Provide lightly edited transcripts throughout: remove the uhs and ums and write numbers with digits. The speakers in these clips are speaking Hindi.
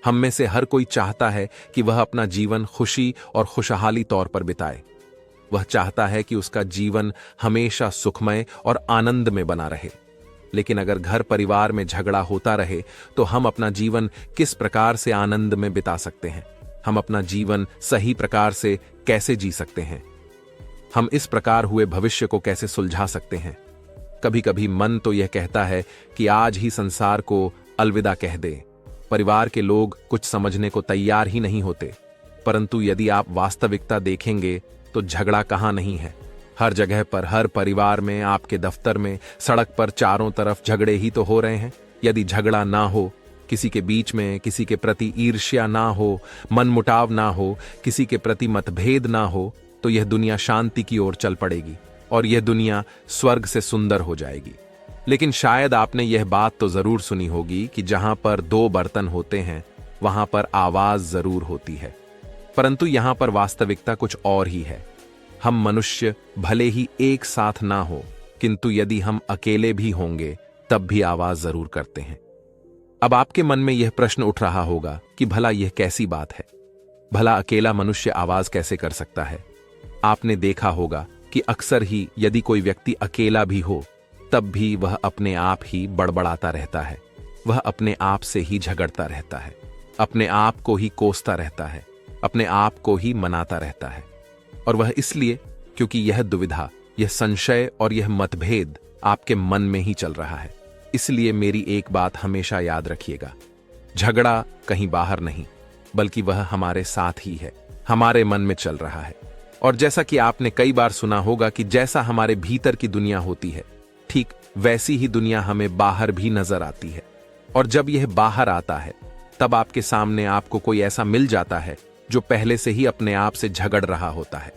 हम में से हर कोई चाहता है कि वह अपना जीवन खुशी और खुशहाली तौर पर बिताए। वह चाहता है कि उसका जीवन हमेशा सुखमय और आनंद में बना रहे। लेकिन अगर घर परिवार में झगड़ा होता रहे तो हम अपना जीवन किस प्रकार से आनंद में बिता सकते हैं? हम अपना जीवन सही प्रकार से कैसे जी सकते हैं? हम इस प्रकार हुए भविष्य को कैसे सुलझा सकते हैं? कभी कभी मन तो यह कहता है कि आज ही संसार को अलविदा कह दे। परिवार के लोग कुछ समझने को तैयार ही नहीं होते। परंतु यदि आप वास्तविकता देखेंगे तो झगड़ा कहाँ नहीं है। हर जगह पर, हर परिवार में, आपके दफ्तर में, सड़क पर चारों तरफ झगड़े ही तो हो रहे हैं। यदि झगड़ा ना हो, किसी के बीच में किसी के प्रति ईर्ष्या ना हो, मनमुटाव ना हो, किसी के प्रति मतभेद ना हो, तो यह दुनिया शांति की ओर चल पड़ेगी और यह दुनिया स्वर्ग से सुंदर हो जाएगी। लेकिन शायद आपने यह बात तो जरूर सुनी होगी कि जहां पर दो बर्तन होते हैं वहां पर आवाज जरूर होती है। परंतु यहां पर वास्तविकता कुछ और ही है। हम मनुष्य भले ही एक साथ ना हो, किंतु यदि हम अकेले भी होंगे तब भी आवाज जरूर करते हैं। अब आपके मन में यह प्रश्न उठ रहा होगा कि भला यह कैसी बात है? भला अकेला मनुष्य आवाज कैसे कर सकता है? आपने देखा होगा कि अक्सर ही यदि कोई व्यक्ति अकेला भी हो तब भी वह अपने आप ही बड़बड़ाता रहता है। वह अपने आप से ही झगड़ता रहता है, अपने आप को ही कोसता रहता है, अपने आप को ही मनाता रहता है। और वह इसलिए क्योंकि यह दुविधा, यह संशय और यह मतभेद आपके मन में ही चल रहा है। इसलिए मेरी एक बात हमेशा याद रखिएगा, झगड़ा कहीं बाहर नहीं बल्कि वह हमारे साथ ही है, हमारे मन में चल रहा है। और जैसा कि आपने कई बार सुना होगा कि जैसा हमारे भीतर की दुनिया होती है, ठीक वैसी ही दुनिया हमें बाहर भी नजर आती है। और जब यह बाहर आता है तब आपके सामने आपको कोई ऐसा मिल जाता है जो पहले से ही अपने आप से झगड़ रहा होता है।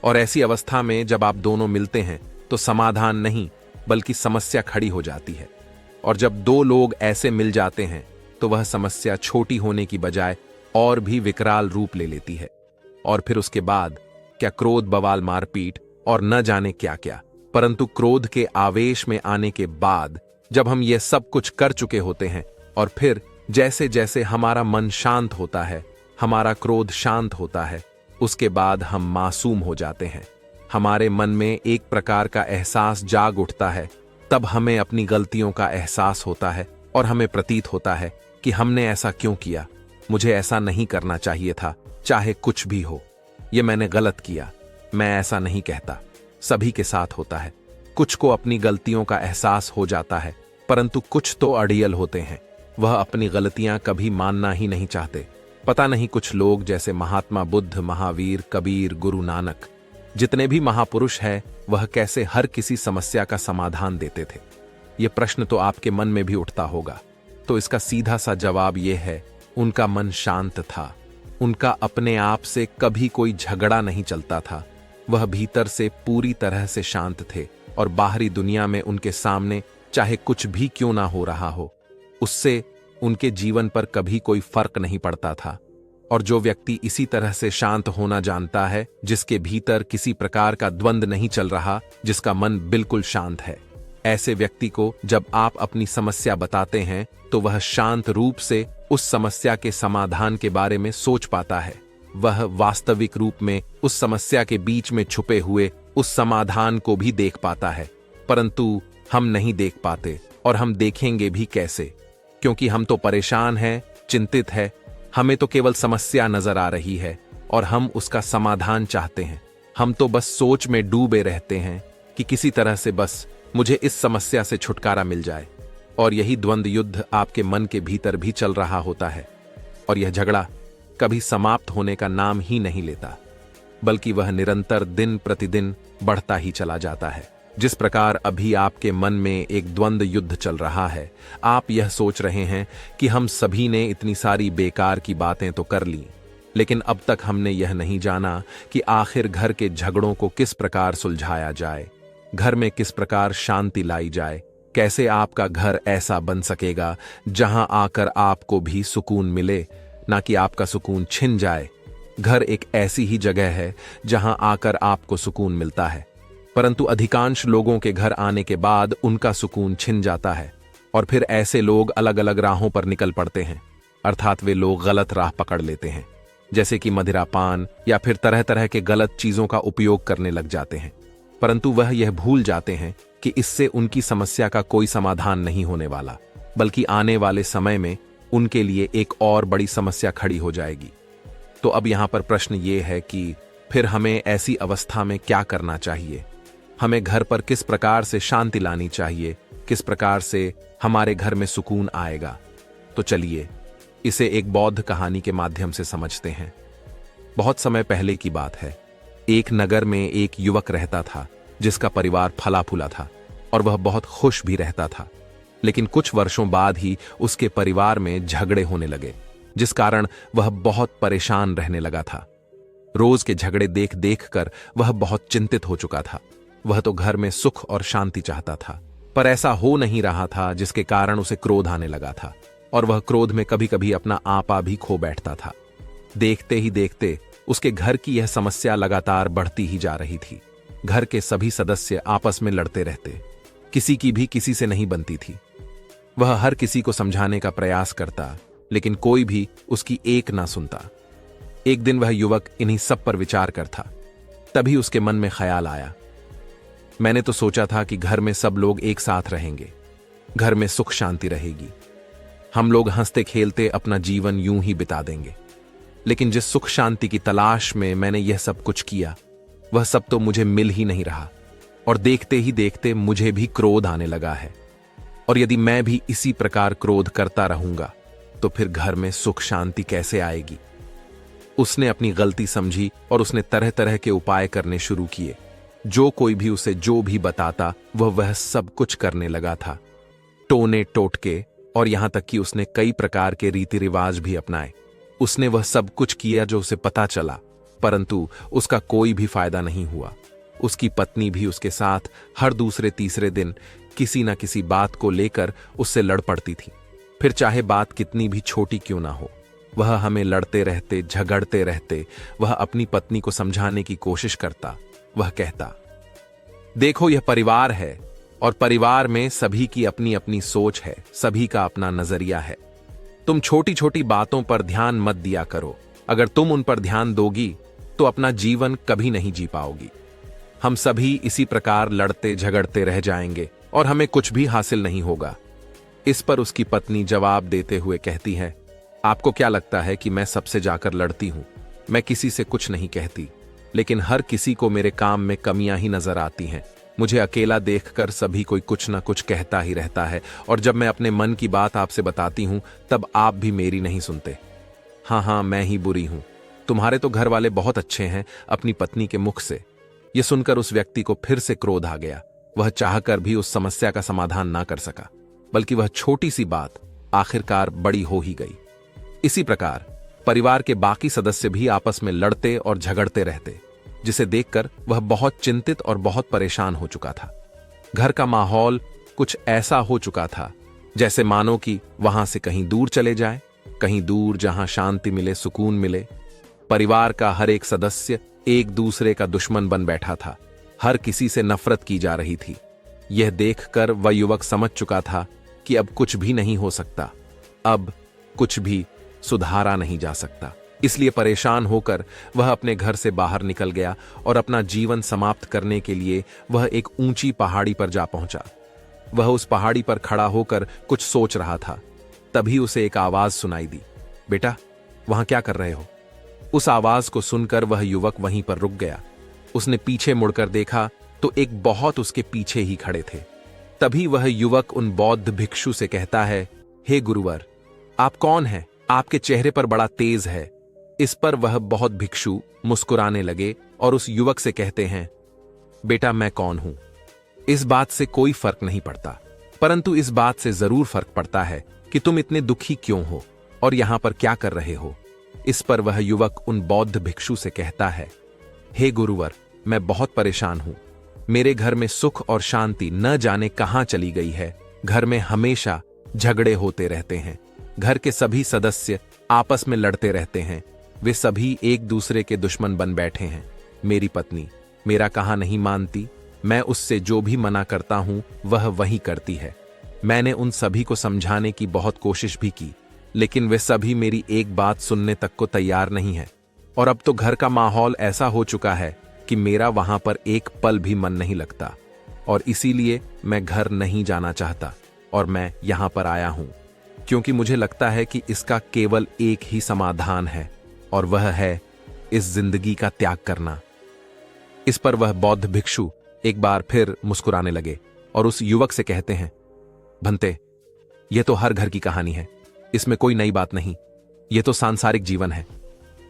और ऐसी अवस्था में जब आप दोनों मिलते हैं तो समाधान नहीं बल्कि समस्या खड़ी हो जाती है। और जब दो लोग ऐसे मिल जाते हैं तो वह समस्या छोटी होने की बजाय और भी विकराल रूप ले लेती है। और फिर उसके बाद क्या क्रोध, बवाल, मारपीट और न जाने क्या क्या। परंतु क्रोध के आवेश में आने के बाद जब हम ये सब कुछ कर चुके होते हैं और फिर जैसे जैसे हमारा मन शांत होता है, हमारा क्रोध शांत होता है, उसके बाद हम मासूम हो जाते हैं। हमारे मन में एक प्रकार का एहसास जाग उठता है। तब हमें अपनी गलतियों का एहसास होता है और हमें प्रतीत होता है कि हमने ऐसा क्यों किया, मुझे ऐसा नहीं करना चाहिए था, चाहे कुछ भी हो, ये मैंने गलत किया। मैं ऐसा नहीं कहता, सभी के साथ होता है। कुछ को अपनी गलतियों का एहसास हो जाता है, परंतु कुछ तो अड़ियल होते हैं, वह अपनी गलतियां कभी मानना ही नहीं चाहते। पता नहीं कुछ लोग जैसे महात्मा बुद्ध, महावीर, कबीर, गुरु नानक, जितने भी महापुरुष हैं, वह कैसे हर किसी समस्या का समाधान देते थे। यह प्रश्न तो आपके मन में भी उठता होगा। तो इसका सीधा सा जवाब यह है, उनका मन शांत था। उनका अपने आप से कभी कोई झगड़ा नहीं चलता था। वह भीतर से पूरी तरह से शांत थे और बाहरी दुनिया में उनके सामने चाहे कुछ भी क्यों ना हो रहा हो, उससे उनके जीवन पर कभी कोई फर्क नहीं पड़ता था। और जो व्यक्ति इसी तरह से शांत होना जानता है, जिसके भीतर किसी प्रकार का द्वंद नहीं चल रहा, जिसका मन बिल्कुल शांत है, ऐसे व्यक्ति को जब आप अपनी समस्या बताते हैं तो वह शांत रूप से उस समस्या के समाधान के बारे में सोच पाता है। वह वास्तविक रूप में उस समस्या के बीच में छुपे हुए उस समाधान को भी देख पाता है। परंतु हम नहीं देख पाते और हम देखेंगे भी कैसे, क्योंकि हम तो परेशान हैं, चिंतित है। हमें तो केवल समस्या नजर आ रही है और हम उसका समाधान चाहते हैं। हम तो बस सोच में डूबे रहते हैं कि किसी तरह से बस मुझे इस समस्या से छुटकारा मिल जाए। और यही द्वंद युद्ध आपके मन के भीतर भी चल रहा होता है। और यह झगड़ा कभी समाप्त होने का नाम ही नहीं लेता, बल्कि वह निरंतर दिन प्रतिदिन बढ़ता ही चला जाता है। जिस प्रकार अभी आपके मन में एक द्वंद युद्ध चल रहा है, आप यह सोच रहे हैं कि हम सभी ने इतनी सारी बेकार की बातें तो कर ली, लेकिन अब तक हमने यह नहीं जाना कि आखिर घर के झगड़ों को किस प्रकार सुलझाया जाए, घर में किस प्रकार शांति लाई जाए, कैसे आपका घर ऐसा बन सकेगा जहां आकर आपको भी सुकून मिले, ना कि आपका सुकून छिन जाए। घर एक ऐसी ही जगह है जहां आकर आपको सुकून मिलता है, परंतु अधिकांश लोगों के घर आने के बाद उनका सुकून छिन जाता है और फिर ऐसे लोग अलग अलग राहों पर निकल पड़ते हैं। अर्थात वे लोग गलत राह पकड़ लेते हैं, जैसे कि मदिरापान या फिर तरह तरह के गलत चीजों का उपयोग करने लग जाते हैं। परंतु वह यह भूल जाते हैं कि इससे उनकी समस्या का कोई समाधान नहीं होने वाला, बल्कि आने वाले समय में उनके लिए एक और बड़ी समस्या खड़ी हो जाएगी। तो अब यहां पर प्रश्न ये है कि फिर हमें ऐसी अवस्था में क्या करना चाहिए? हमें घर पर किस प्रकार से शांति लानी चाहिए? किस प्रकार से हमारे घर में सुकून आएगा? तो चलिए इसे एक बौद्ध कहानी के माध्यम से समझते हैं। बहुत समय पहले की बात है। एक नगर में एक युवक रहता था जिसका परिवार फला फूला था और वह बहुत खुश भी रहता था। लेकिन कुछ वर्षों बाद ही उसके परिवार में झगड़े होने लगे, जिस कारण वह बहुत परेशान रहने लगा था। रोज के झगड़े देख देख कर वह बहुत चिंतित हो चुका था। वह तो घर में सुख और शांति चाहता था, पर ऐसा हो नहीं रहा था, जिसके कारण उसे क्रोध आने लगा था और वह क्रोध में कभी कभी अपना आपा भी खो बैठता था। देखते ही देखते उसके घर की यह समस्या लगातार बढ़ती ही जा रही थी। घर के सभी सदस्य आपस में लड़ते रहते, किसी की भी किसी से नहीं बनती थी। वह हर किसी को समझाने का प्रयास करता, लेकिन कोई भी उसकी एक ना सुनता। एक दिन वह युवक इन्हीं सब पर विचार करता। तभी उसके मन में ख्याल आया, मैंने तो सोचा था कि घर में सब लोग एक साथ रहेंगे, घर में सुख शांति रहेगी, हम लोग हंसते खेलते अपना जीवन यूं ही बिता देंगे। लेकिन जिस सुख शांति की तलाश में मैंने यह सब कुछ किया, वह सब तो मुझे मिल ही नहीं रहा और देखते ही देखते मुझे भी क्रोध आने लगा है। और यदि मैं भी इसी प्रकार क्रोध करता रहूंगा तो फिर घर में सुख शांति कैसे आएगी? उसने अपनी गलती समझी और उसने तरह तरह के उपाय करने शुरू किए। जो कोई भी उसे जो भी बताता वह सब कुछ करने लगा था, टोने टोटके, और यहां तक कि उसने कई प्रकार के रीति रिवाज भी अपनाए। उसने वह सब कुछ किया जो उसे पता चला, परंतु उसका कोई भी फायदा नहीं हुआ। उसकी पत्नी भी उसके साथ हर दूसरे तीसरे दिन किसी न किसी बात को लेकर उससे लड़ पड़ती थी। फिर चाहे बात कितनी भी छोटी क्यों ना हो, वह हमें लड़ते रहते, झगड़ते रहते। वह अपनी पत्नी को समझाने की कोशिश करता। वह कहता, देखो यह परिवार है और परिवार में सभी की अपनी अपनी सोच है, सभी का अपना नजरिया है। तुम छोटी छोटी बातों पर ध्यान मत दिया करो। अगर तुम उन पर ध्यान दोगी तो अपना जीवन कभी नहीं जी पाओगी। हम सभी इसी प्रकार लड़ते झगड़ते रह जाएंगे और हमें कुछ भी हासिल नहीं होगा। इस पर उसकी पत्नी जवाब देते हुए कहती है, आपको क्या लगता है कि मैं सबसे जाकर लड़ती हूं? मैं किसी से कुछ नहीं कहती, लेकिन हर किसी को मेरे काम में कमियां ही नजर आती हैं। मुझे अकेला देखकर सभी कोई कुछ ना कुछ कहता ही रहता है, और जब मैं अपने मन की बात आपसे बताती हूं तब आप भी मेरी नहीं सुनते। हाँ, मैं ही बुरी हूं। तुम्हारे तो घर वाले बहुत अच्छे हैं। अपनी पत्नी के मुख से यह सुनकर उस व्यक्ति को फिर से क्रोध आ गया। वह चाहकर भी उस समस्या का समाधान ना कर सका, बल्कि वह छोटी सी बात आखिरकार बड़ी हो ही गई। इसी प्रकार परिवार के बाकी सदस्य भी आपस में लड़ते और झगड़ते रहते, जिसे देखकर वह बहुत चिंतित और बहुत परेशान हो चुका था। घर का माहौल कुछ ऐसा हो चुका था जैसे मानो कि वहां से कहीं दूर चले जाए, कहीं दूर जहां शांति मिले, सुकून मिले। परिवार का हर एक सदस्य एक दूसरे का दुश्मन बन बैठा था। हर किसी से नफरत की जा रही थी। यह देखकर वह युवक समझ चुका था कि अब कुछ भी नहीं हो सकता, अब कुछ भी सुधारा नहीं जा सकता। इसलिए परेशान होकर वह अपने घर से बाहर निकल गया और अपना जीवन समाप्त करने के लिए वह एक ऊंची पहाड़ी पर जा पहुंचा। वह उस पहाड़ी पर खड़ा होकर कुछ सोच रहा था। तभी उसे एक आवाज सुनाई दी, बेटा वहां क्या कर रहे हो? उस आवाज को सुनकर वह युवक वहीं पर रुक गया। उसने पीछे मुड़कर देखा तो एक बहुत उसके पीछे ही खड़े थे। तभी वह युवक उन बौद्ध भिक्षु से कहता है, हे गुरुवर, आप कौन हैं? आपके चेहरे पर बड़ा तेज है। इस पर वह बहुत भिक्षु मुस्कुराने लगे और उस युवक से कहते हैं, बेटा मैं कौन हूं, इस बात से कोई फर्क नहीं पड़ता, परंतु इस बात से जरूर फर्क पड़ता है कि तुम इतने दुखी क्यों हो और यहां पर क्या कर रहे हो। इस पर वह युवक उन बौद्ध भिक्षु से कहता है, हे गुरुवर, मैं बहुत परेशान हूं। मेरे घर में सुख और शांति न जाने कहां चली गई है। घर में हमेशा झगड़े होते रहते हैं। घर के सभी सदस्य आपस में लड़ते रहते हैं। वे सभी एक दूसरे के दुश्मन बन बैठे हैं। मेरी पत्नी मेरा कहा नहीं मानती। मैं उससे जो भी मना करता हूं वह वही करती है। मैंने उन सभी को समझाने की बहुत कोशिश भी की, लेकिन वे सभी मेरी एक बात सुनने तक को तैयार नहीं है। और अब तो घर का माहौल ऐसा हो चुका है कि मेरा वहां पर एक पल भी मन नहीं लगता, और इसीलिए मैं घर नहीं जाना चाहता और मैं यहां पर आया हूं, क्योंकि मुझे लगता है कि इसका केवल एक ही समाधान है, और वह है इस जिंदगी का त्याग करना। इस पर वह बौद्ध भिक्षु एक बार फिर मुस्कुराने लगे और उस युवक से कहते हैं, भंते, यह तो हर घर की कहानी है, इसमें कोई नई बात नहीं। यह तो सांसारिक जीवन है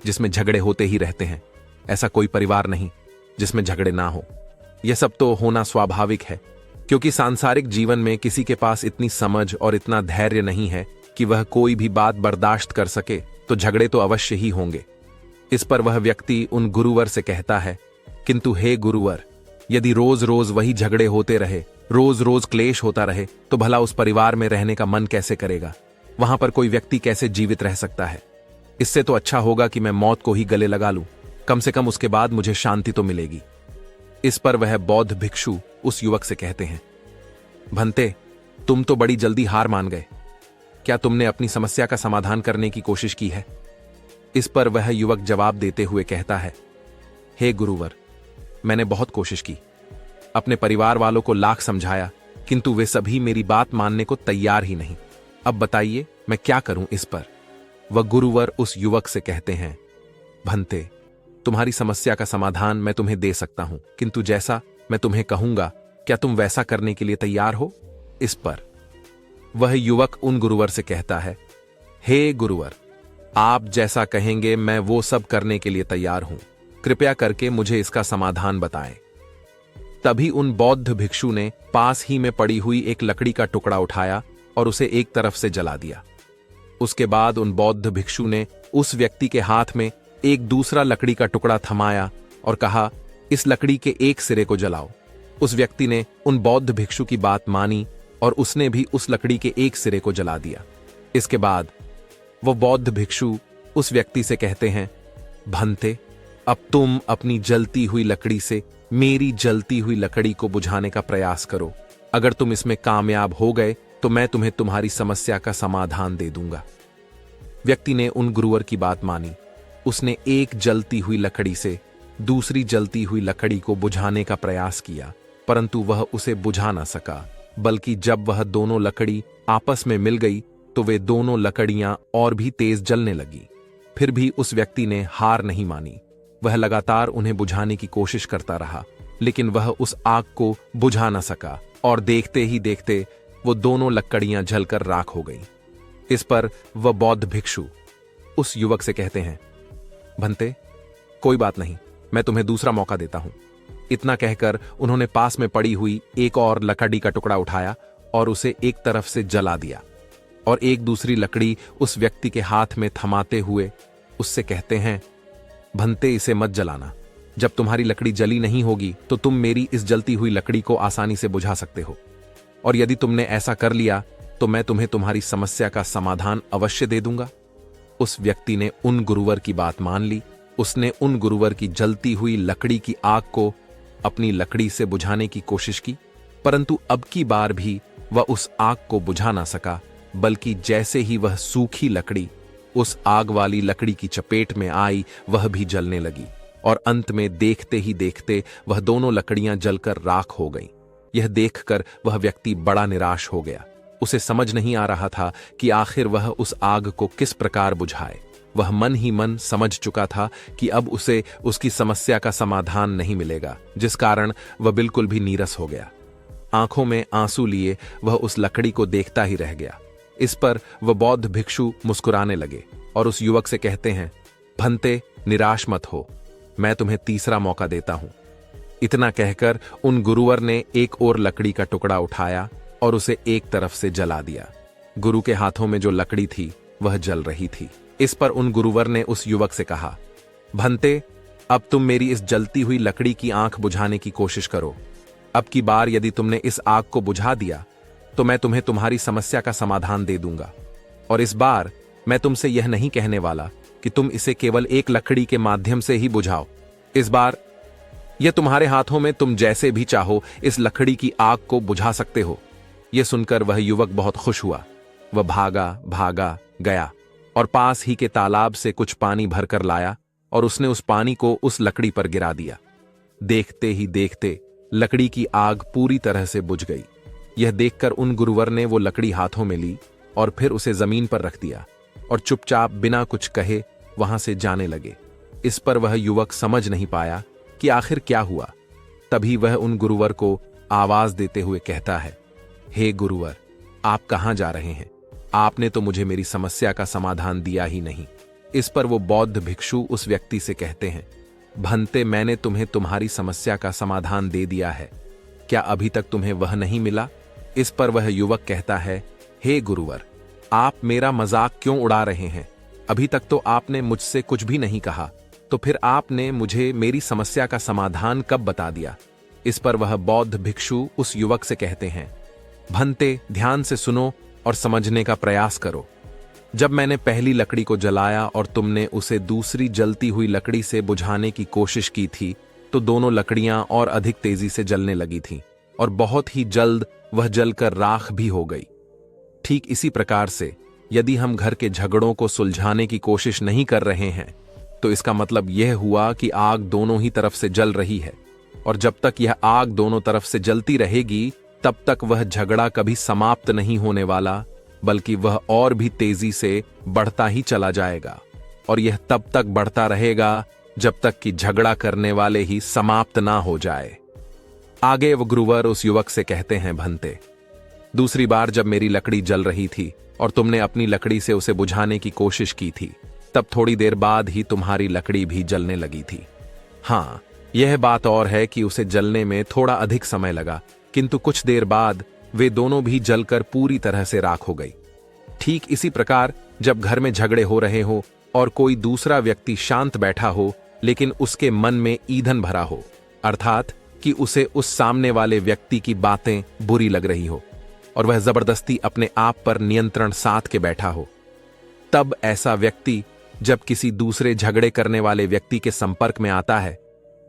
जिसमें झगड़े होते ही रहते हैं। ऐसा कोई परिवार नहीं जिसमें झगड़े ना हो। यह सब तो होना स्वाभाविक है, क्योंकि सांसारिक जीवन में किसी के पास इतनी समझ और इतना धैर्य नहीं है कि वह कोई भी बात बर्दाश्त कर सके, तो झगड़े तो अवश्य ही होंगे। इस पर वह व्यक्ति उन गुरुवर से कहता है, किंतु हे गुरुवर, यदि रोज रोज वही झगड़े होते रहे, रोज रोज क्लेश होता रहे, तो भला उस परिवार में रहने का मन कैसे करेगा? वहां पर कोई व्यक्ति कैसे जीवित रह सकता है? इससे तो अच्छा होगा कि मैं मौत को ही गले लगा लूं, कम से कम उसके बाद मुझे शांति तो मिलेगी। इस पर वह बौद्ध भिक्षु उस युवक से कहते हैं, भंते, तुम तो बड़ी जल्दी हार मान गए। क्या तुमने अपनी समस्या का समाधान करने की कोशिश की है? इस पर वह युवक जवाब देते हुए कहता है, हे गुरुवर, मैंने बहुत कोशिश की, अपने परिवार वालों को लाख समझाया, किंतु वे सभी मेरी बात मानने को तैयार ही नहीं। अब बताइए मैं क्या करूं इस पर? वह गुरुवर उस युवक से कहते हैं, भंते, तुम्हारी समस्या का समाधान मैं तुम्हें दे सकता हूं, किंतु जैसा मैं तुम्हें कहूंगा, क्या तुम वैसा करने के लिए तैयार हो? इस पर वह युवक उन गुरुवर से कहता है, हे गुरुवर, आप जैसा कहेंगे मैं वो सब करने के लिए तैयार हूं, कृपया करके मुझे इसका समाधान बताएं। तभी उन बौद्ध भिक्षु ने पास ही में पड़ी हुई एक लकड़ी का टुकड़ा उठाया और उसे एक तरफ से जला दिया। उसके बाद उन बौद्ध भिक्षु ने उस व्यक्ति के हाथ में एक दूसरा लकड़ी का टुकड़ा थमाया और कहा, इस लकड़ी के एक सिरे को जलाओ। उस व्यक्ति ने उन बौद्ध भिक्षु की बात मानी और उसने भी उस लकड़ी के एक सिरे को जला दिया। इसके बाद वो बौद्ध भिक्षु उस व्यक्ति से कहते हैं, भंते, अब तुम अपनी जलती हुई लकड़ी से मेरी जलती हुई लकड़ी को बुझाने का प्रयास करो। अगर तुम इसमें कामयाब हो गए तो मैं तुम्हें तुम्हारी समस्या का समाधान दे दूंगा। व्यक्ति ने उन गुरुवर की बात मानी। उसने एक जलती हुई लकड़ी से दूसरी जलती हुई लकड़ी को बुझाने का प्रयास किया, परंतु वह उसे बुझा ना सका, बल्कि जब वह दोनों लकड़ी आपस में मिल गई तो वे दोनों लकड़ियां और भी तेज जलने लगी। फिर भी उस व्यक्ति ने हार नहीं मानी। वह लगातार उन्हें बुझाने की कोशिश करता रहा, लेकिन वह उस आग को बुझा न सका और देखते ही देखते वो दोनों लकड़ियां जलकर राख हो गईं। इस पर वह बौद्ध भिक्षु उस युवक से कहते हैं, भंते, कोई बात नहीं, मैं तुम्हें दूसरा मौका देता हूं। इतना कहकर उन्होंने पास में पड़ी हुई एक और लकड़ी का टुकड़ा उठाया और उसे एक तरफ से जला दिया और एक दूसरी लकड़ी उस व्यक्ति के हाथ में थमाते हुए उससे कहते हैं, भंते, इसे मत जलाना। जब तुम्हारी लकड़ी जली नहीं होगी तो तुम मेरी इस जलती हुई लकड़ी को आसानी से बुझा सकते हो, और यदि तुमने ऐसा कर लिया तो मैं तुम्हें तुम्हारी समस्या का समाधान अवश्य दे दूंगा। उस व्यक्ति ने उन गुरुवर की बात मान ली। उसने उन गुरुवर की जलती हुई लकड़ी की आग को अपनी लकड़ी से बुझाने की कोशिश की, परंतु अब की बार भी वह उस आग को बुझा ना सका, बल्कि जैसे ही वह सूखी लकड़ी उस आग वाली लकड़ी की चपेट में आई, वह भी जलने लगी और अंत में देखते ही देखते वह दोनों लकड़ियां जलकर राख हो गईं। यह देखकर वह व्यक्ति बड़ा निराश हो गया। उसे समझ नहीं आ रहा था कि आखिर वह उस आग को किस प्रकार बुझाए। वह मन ही मन समझ चुका था कि अब उसे उसकी समस्या का समाधान नहीं मिलेगा, जिस कारण वह बिल्कुल भी नीरस हो गया। आंखों में आंसू लिए वह उस लकड़ी को देखता ही रह गया। इस पर वह बौद्ध भिक्षु मुस्कुराने लगे और उस युवक से कहते हैं, भंते, निराश मत हो, मैं तुम्हें तीसरा मौका देता हूं। इतना कहकर उन गुरुवर ने एक और लकड़ी का टुकड़ा उठाया और उसे एक तरफ से जला दिया। गुरु के हाथों में जो लकड़ी थी वह जल रही थी। इस पर उन गुरुवर ने उस युवक से कहा, भंते, अब तुम मेरी इस जलती हुई लकड़ी की आंख बुझाने की कोशिश करो। अब की बार यदि तुमने इस आग को बुझा दिया तो मैं तुम्हें तुम्हारी समस्या का समाधान दे दूंगा, और इस बार मैं तुमसे यह नहीं कहने वाला कि तुम इसे केवल एक लकड़ी के माध्यम से ही बुझाओ। इस बार यह तुम्हारे हाथों में, तुम जैसे भी चाहो इस लकड़ी की आग को बुझा सकते हो। यह सुनकर वह युवक बहुत खुश हुआ वह भागा भागा गया और पास ही के तालाब से कुछ पानी भरकर लाया और उसने उस पानी को उस लकड़ी पर गिरा दिया। देखते ही देखते लकड़ी की आग पूरी तरह से बुझ गई। यह देखकर उन गुरुवर ने वो लकड़ी हाथों में ली और फिर उसे जमीन पर रख दिया और चुपचाप बिना कुछ कहे वहां से जाने लगे। इस पर वह युवक समझ नहीं पाया कि आखिर क्या हुआ। तभी वह उन गुरुवर को आवाज देते हुए कहता है, हे गुरुवर, आप कहां जा रहे हैं? आपने तो मुझे मेरी समस्या का समाधान दिया ही नहीं। इस पर वो बौद्ध भिक्षु उस व्यक्ति से कहते हैं, भंते, मैंने तुम्हें तुम्हारी समस्या का समाधान दे दिया है, क्या अभी तक तुम्हें वह नहीं मिला? इस पर वह युवक कहता है, हे गुरुवर, आप मेरा मजाक क्यों उड़ा रहे हैं? अभी तक तो आपने मुझसे कुछ भी नहीं कहा, तो फिर आपने मुझे मेरी समस्या का समाधान कब बता दिया? इस पर वह बौद्ध भिक्षु उस युवक से कहते हैं, भंते, ध्यान से सुनो और समझने का प्रयास करो। जब मैंने पहली लकड़ी को जलाया और तुमने उसे दूसरी जलती हुई लकड़ी से बुझाने की कोशिश की थी, तो दोनों लकड़ियां और अधिक तेजी से जलने लगी थीं और बहुत ही जल्द वह जलकर राख भी हो गई। ठीक इसी प्रकार से यदि हम घर के झगड़ों को सुलझाने की कोशिश नहीं कर रहे हैं, तो इसका मतलब यह हुआ कि आग दोनों ही तरफ से जल रही है, और जब तक यह आग दोनों तरफ से जलती रहेगी तब तक वह झगड़ा कभी समाप्त नहीं होने वाला, बल्कि वह और भी तेजी से बढ़ता ही चला जाएगा, और यह तब तक बढ़ता रहेगा जब तक कि झगड़ा करने वाले ही समाप्त ना हो जाए। आगे वो गुरुवर उस युवक से कहते हैं, भंते, दूसरी बार जब मेरी लकड़ी जल रही थी और तुमने अपनी लकड़ी से उसे बुझाने की कोशिश की थी, तब थोड़ी देर बाद ही तुम्हारी लकड़ी भी जलने लगी थी। हाँ, यह बात और है कि उसे जलने में थोड़ा अधिक समय लगा, किंतु कुछ देर बाद वे दोनों भी जलकर पूरी तरह से राख हो गई। ठीक इसी प्रकार जब घर में झगड़े हो रहे हो और कोई दूसरा व्यक्ति शांत बैठा हो लेकिन उसके मन में ईंधन भरा हो, अर्थात कि उसे उस सामने वाले व्यक्ति की बातें बुरी लग रही हो और वह जबरदस्ती अपने आप पर नियंत्रण साध के बैठा हो, तब ऐसा व्यक्ति जब किसी दूसरे झगड़े करने वाले व्यक्ति के संपर्क में आता है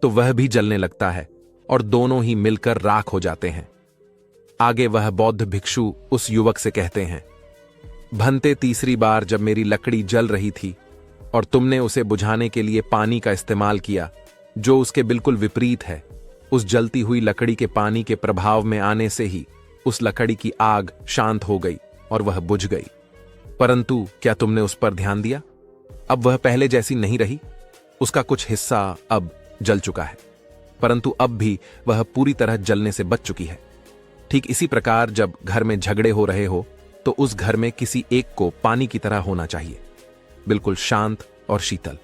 तो वह भी जलने लगता है और दोनों ही मिलकर राख हो जाते हैं। आगे वह बौद्ध भिक्षु उस युवक से कहते हैं, भंते, तीसरी बार जब मेरी लकड़ी जल रही थी और तुमने उसे बुझाने के लिए पानी का इस्तेमाल किया, जो उसके बिल्कुल विपरीत है, उस जलती हुई लकड़ी के पानी के प्रभाव में आने से ही उस लकड़ी की आग शांत हो गई और वह बुझ गई। परंतु क्या तुमने उस पर ध्यान दिया? अब वह पहले जैसी नहीं रही। उसका कुछ हिस्सा अब जल चुका है, परंतु अब भी वह पूरी तरह जलने से बच चुकी है। ठीक इसी प्रकार जब घर में झगड़े हो रहे हो तो उस घर में किसी एक को पानी की तरह होना चाहिए, बिल्कुल शांत और शीतल।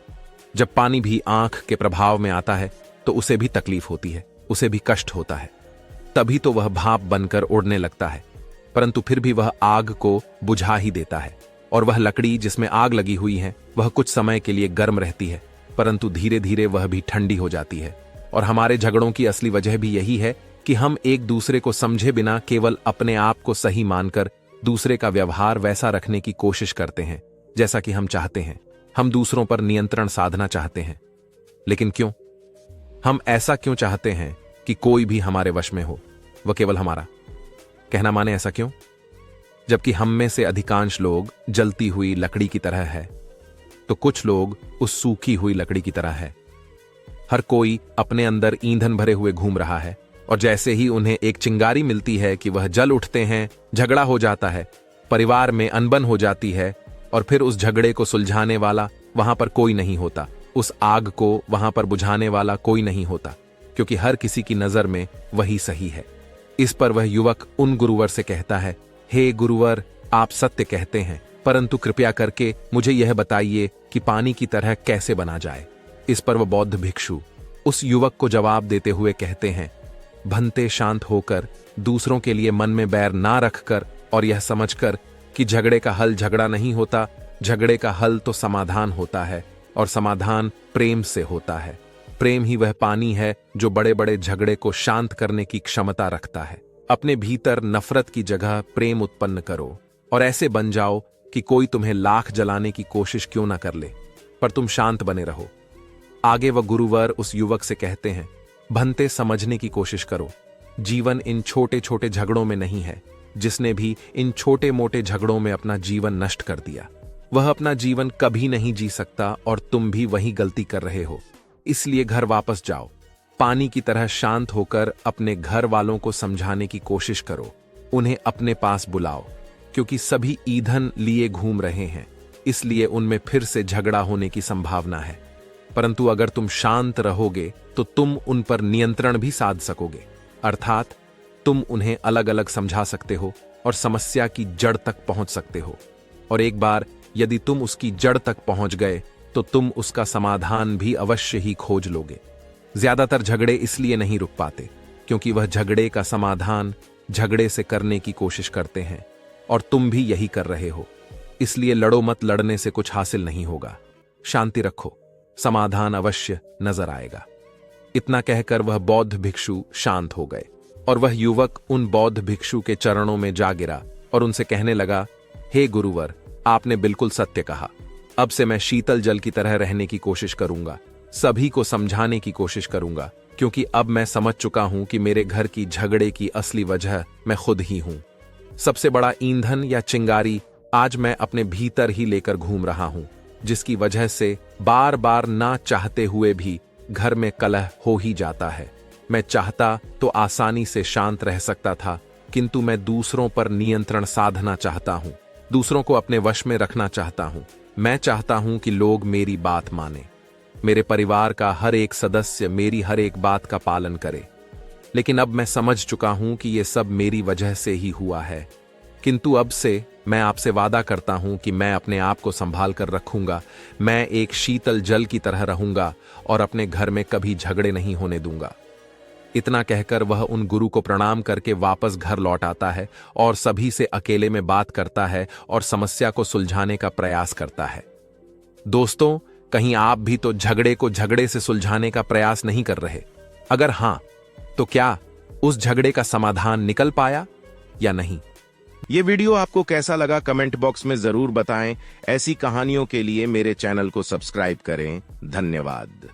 जब पानी भी आंख के प्रभाव में आता है तो उसे भी तकलीफ होती है, उसे भी कष्ट होता है, तभी तो वह भाप बनकर उड़ने लगता है, परंतु फिर भी वह आग को बुझा ही देता है। और वह लकड़ी जिसमें आग लगी हुई है वह कुछ समय के लिए गर्म रहती है, परंतु धीरे धीरे वह भी ठंडी हो जाती है। और हमारे झगड़ों की असली वजह भी यही है कि हम एक दूसरे को समझे बिना केवल अपने आप को सही मानकर दूसरे का व्यवहार वैसा रखने की कोशिश करते हैं जैसा कि हम चाहते हैं। हम दूसरों पर नियंत्रण साधना चाहते हैं, लेकिन क्यों? हम ऐसा क्यों चाहते हैं कि कोई भी हमारे वश में हो, वह केवल हमारा? कहना माने ऐसा क्यों? जबकि हम में से अधिकांश लोग जलती हुई लकड़ी की तरह है, तो कुछ लोग उस सूखी हुई लकड़ी की तरह है। हर कोई अपने अंदर ईंधन भरे हुए घूम रहा है, और जैसे ही उन्हें एक चिंगारी मिलती है कि वह जल उठते हैं, झगड़ा हो जाता है, परिवार में अनबन हो जाती है, और फिर उस झगड़े को सुलझाने वाला वहां पर कोई नहीं होता, उस आग को वहां पर बुझाने वाला कोई नहीं होता, क्योंकि हर किसी की नजर में वही सही है। इस पर वह युवक उन गुरुवर से कहता है, हे गुरुवर, आप सत्य कहते हैं, परंतु कृपया करके मुझे यह बताइए कि पानी की तरह कैसे बना जाए। इस पर वह बौद्ध भिक्षु उस युवक को जवाब देते हुए कहते हैं, भंते, शांत होकर दूसरों के लिए मन में बैर ना रखकर और यह समझकर कि झगड़े का हल झगड़ा नहीं होता, झगड़े का हल तो समाधान होता है, और समाधान प्रेम से होता है। प्रेम ही वह पानी है जो बड़े बड़े झगड़े को शांत करने की क्षमता रखता है। अपने भीतर नफरत की जगह प्रेम उत्पन्न करो और ऐसे बन जाओ कि कोई तुम्हें लाख जलाने की कोशिश क्यों ना कर ले, पर तुम शांत बने रहो। आगे वह गुरुवर उस युवक से कहते हैं, भंते, समझने की कोशिश करो, जीवन इन छोटे छोटे झगड़ों में नहीं है, जिसने भी इन छोटे मोटे झगड़ों में अपना जीवन नष्ट कर दिया, वह अपना जीवन कभी नहीं जी सकता और तुम भी वही गलती कर रहे हो। इसलिए घर वापस जाओ, पानी की तरह शांत होकर अपने घर वालों को समझाने की कोशिश करो, उन्हें अपने पास बुलाओ, क्योंकि सभी ईंधन लिए घूम रहे हैं, इसलिए उनमें फिर से झगड़ा होने की संभावना है। परंतु अगर तुम शांत रहोगे तो तुम उन पर नियंत्रण भी साध सकोगे, अर्थात तुम उन्हें अलग अलग समझा सकते हो और समस्या की जड़ तक पहुंच सकते हो। और एक बार यदि तुम उसकी जड़ तक पहुंच गए तो तुम उसका समाधान भी अवश्य ही खोज लोगे। ज्यादातर झगड़े इसलिए नहीं रुक पाते क्योंकि वह झगड़े का समाधान झगड़े से करने की कोशिश करते हैं, और तुम भी यही कर रहे हो। इसलिए लड़ो मत, लड़ने से कुछ हासिल नहीं होगा। शांति रखो, समाधान अवश्य नजर आएगा। इतना कहकर वह बौद्ध भिक्षु शांत हो गए और वह युवक उन बौद्ध भिक्षु के चरणों में जा गिरा और उनसे कहने लगा, हे गुरुवर, आपने बिल्कुल सत्य कहा। अब से मैं शीतल जल की तरह रहने की कोशिश करूंगा, सभी को समझाने की कोशिश करूंगा, क्योंकि अब मैं समझ चुका हूं कि मेरे घर की झगड़े की असली वजह मैं खुद ही हूं। सबसे बड़ा ईंधन या चिंगारी आज मैं अपने भीतर ही लेकर घूम रहा हूं, जिसकी वजह से बार बार ना चाहते हुए भी घर में कलह हो ही जाता है। मैं चाहता तो आसानी से शांत रह सकता था, किंतु मैं दूसरों पर नियंत्रण साधना चाहता हूं, दूसरों को अपने वश में रखना चाहता हूं। मैं चाहता हूं कि लोग मेरी बात माने, मेरे परिवार का हर एक सदस्य मेरी हर एक बात का पालन करे। लेकिन अब मैं समझ चुका हूं कि यह सब मेरी वजह से ही हुआ है। किंतु अब से मैं आपसे वादा करता हूं कि मैं अपने आप को संभाल कर रखूंगा। मैं एक शीतल जल की तरह रहूंगा और अपने घर में कभी झगड़े नहीं होने दूंगा। इतना कहकर वह उन गुरु को प्रणाम करके वापस घर लौट आता है और सभी से अकेले में बात करता है और समस्या को सुलझाने का प्रयास करता है। दोस्तों, कहीं आप भी तो झगड़े को झगड़े से सुलझाने का प्रयास नहीं कर रहे? अगर हां, तो क्या उस झगड़े का समाधान निकल पाया या नहीं? ये वीडियो आपको कैसा लगा कमेंट बॉक्स में जरूर बताएं। ऐसी कहानियों के लिए मेरे चैनल को सब्सक्राइब करें। धन्यवाद।